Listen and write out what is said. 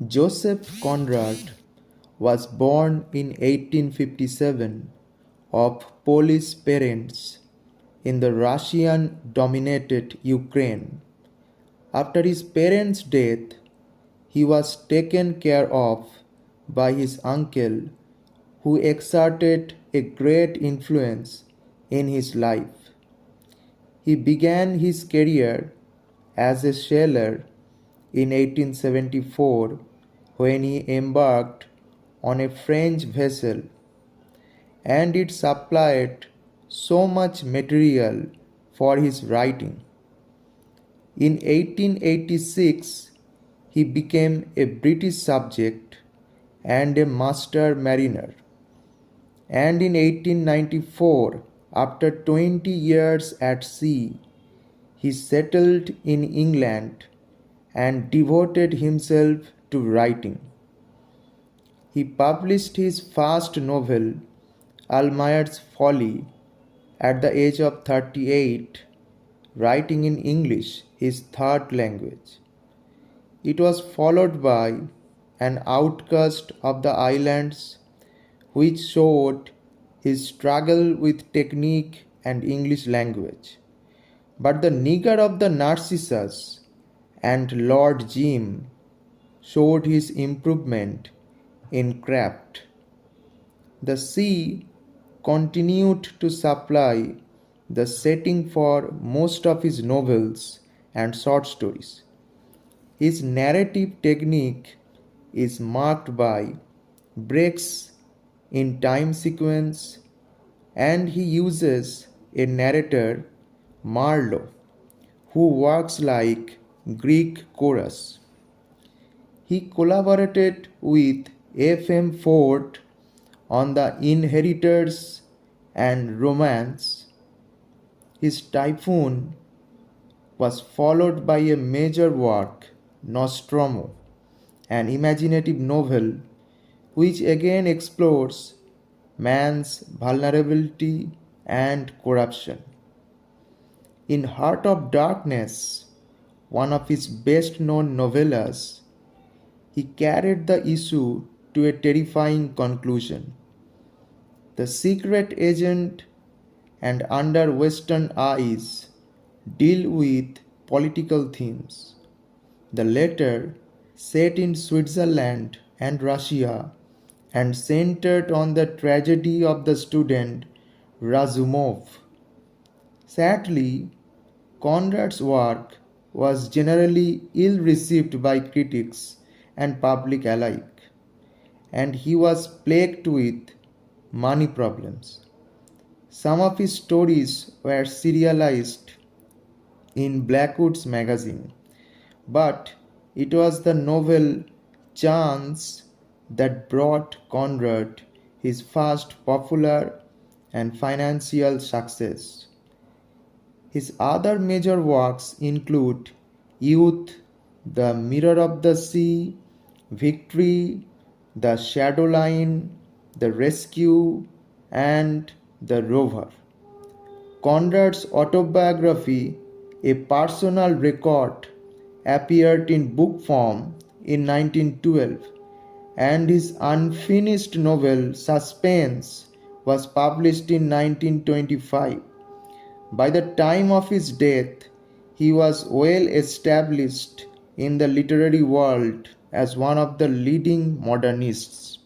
Joseph Conrad was born in 1857 of Polish parents in the Russian dominated Ukraine. After his parents' death, he was taken care of by his uncle, who exerted a great influence in his life. He began his career as a sailor in 1874 when he embarked on a French vessel, and it supplied so much material for his writing. In 1886, he became a British subject and a master mariner. And in 1894, after 20 years at sea, he settled in England and devoted himself to writing. He published his first novel, Almayer's Folly, at the age of 38, writing in English, his third language. It was followed by An Outcast of the Islands, which showed his struggle with technique and English language. But The Nigger of the Narcissus and Lord Jim showed his improvement in craft. The sea continued to supply the setting for most of his novels and short stories. His narrative technique is marked by breaks in time sequence, and he uses a narrator, Marlowe, who works like Greek chorus. He collaborated with F.M. Ford on The Inheritors and Romance. His Typhoon was followed by a major work, Nostromo, an imaginative novel which again explores man's vulnerability and corruption. In Heart of Darkness, one of his best known novellas, he carried the issue to a terrifying conclusion. The secret agent and Under Western Eyes deal with political themes. The latter, set in Switzerland and Russia and centered on the tragedy of the student Razumov. Sadly, Conrad's work was generally ill received by critics and public alike, and he was plagued with money problems. Some of his stories were serialized in Blackwood's magazine, but it was the novel Chance that brought Conrad his first popular and financial success. His other major works include Youth, The Mirror of the Sea, Victory, The Shadow Line, The Rescue, and The Rover. Conrad's autobiography, a personal record, appeared in book form in 1912, and his unfinished novel Suspense was published in 1925. By the time of his death, he was well established in the literary world as one of the leading modernists.